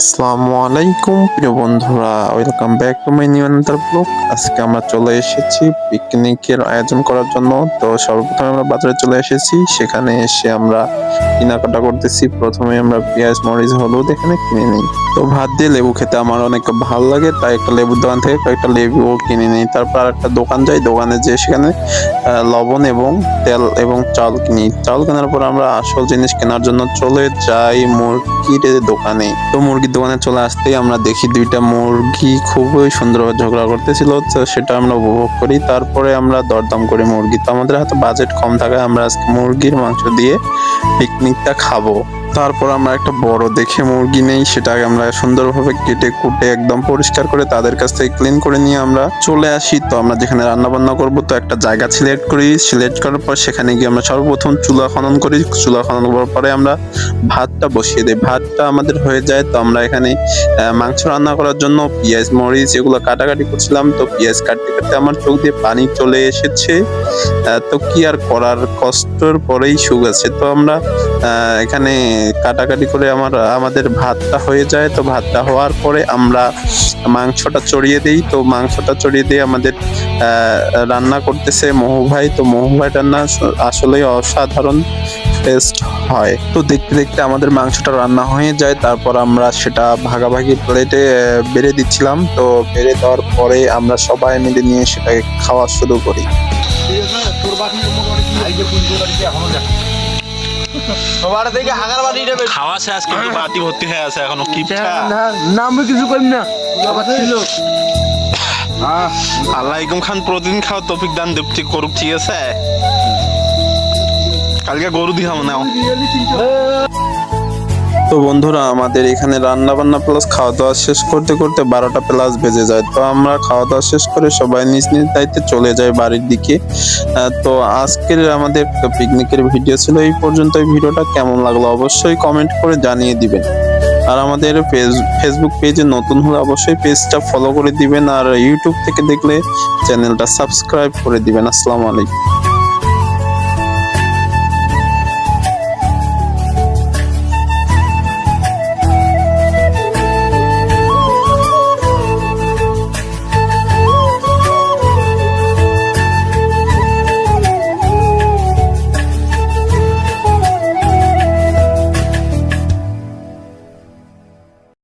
আসসালামু আলাইকুম প্রিয় বন্ধুরা, welcome back to my new another blog. আজকে আমরা চলে এসেছি পিকনিকের আয়োজন করার জন্য। তো সর্বপ্রথমে আমরা বাজারে চলে এসেছি, সেখানে এসে আমরা কেনাকাটা করতেছি। প্রথমে আমরা পেঁয়াজ, মরিচ, হলুদ এখানে কিনে নিই। তো ভাত দিয়ে লেবু খেতে আমার অনেক ভালো লাগে, তাই একটা লেবুর দোকান থেকে কয়েকটা লেবুও কিনে নিই। তারপর আর একটা দোকান যাই, দোকানে যেয়ে সেখানে লবণ এবং তেল এবং চাল কিনি। চাল কেনার পর আমরা আসল জিনিস কেনার জন্য চলে যাই মুরগির দোকানে। তো মুরগির দোকানে চলে আসতেই আমরা দেখি দুইটা মুরগি খুবই সুন্দরভাবে ঝগড়া করতেছিল, তো সেটা আমরা উপভোগ করি। তারপরে আমরা দরদাম করি মুরগি। তো আমাদের হাতে বাজেট কম থাকায় আমরা আজকে মুরগির মাংস দিয়ে পিকনিকটা খাবো। তারপর আমরা একটা বড় দেখে মুরগি নেই, সেটাকে আমরা সুন্দরভাবে কেটে কুটে একদম পরিষ্কার করে তাদের কাছ থেকে ক্লিন করে নিয়ে আমরা চলে আসি। তো আমরা যেখানে রান্না বান্না করবো, তো একটা জায়গা সিলেক্ট করি। সিলেক্ট করার পর সেখানে গিয়ে আমরা সর্বপ্রথম চুলা খনন করি। চুলা খনন করার পরে আমরা ভাতটা বসিয়ে দিই। ভাতটা আমাদের হয়ে যায়, তো আমরা এখানে মাংস রান্না করার জন্য পেঁয়াজ, মরিচ এগুলো কাটাকাটি করছিলাম। তো পেঁয়াজ কাটতে কাটতে আমার চোখ দিয়ে পানি চলে এসেছে। তো কি আর করার, কষ্টের পরেই সুখ আছে। তো আমরা এখানে কাটাকাটি করে আমাদের ভাতটা হয়ে যায়। তো ভাতটা হওয়ার পরে আমরা মাংসটা চড়িয়ে দিই। তো মাংসটা চড়িয়ে দিয়ে আমাদের রান্না করতেছে মহু ভাই। তো মহু ভাই রান্না আসলে অসাধারণ টেস্ট হয়। তো দেখতে দেখতে আমাদের মাংসটা রান্না হয়ে যায়। তারপর আমরা সেটা ভাগাভাগি প্লেটে বেড়ে দিচ্ছিলাম। তো বেড়ে দেওয়ার পরে আমরা সবাই মিলে নিয়ে সেটাকে খাওয়া শুরু করি। খাওয়া শেষ কিন্তু বাতি ভর্তি হয়ে আছে এখনো কি কিছু করি না। আল্লাহ খান প্রতিদিন খাও তৌফিক দান দেবটি করুক, ঠিক আছে? কালকে গরু দিহাম নাও। তো বন্ধুরা, আমাদের এখানে রান্না বান্না প্লাস খাওয়া দাওয়া শেষ করতে করতে 12টা প্লাস বেজে যায়। তো আমরা খাওয়া দাওয়া শেষ করে সবাই নিজ নিজ দায়িত্বে চলে যাই বাড়ির দিকে। তো আজকের আমাদের পিকনিকের ভিডিও ছিল এই পর্যন্ত। এই ভিডিওটা কেমন লাগলো অবশ্যই কমেন্ট করে জানিয়ে দিবেন। আর আমাদের ফেসবুক পেজে নতুন হলে অবশ্যই পেজটা ফলো করে দিবেন, আর ইউটিউব থেকে দেখলে চ্যানেলটা সাবস্ক্রাইব করে দিবেন। আসসালামু আলাইকুম।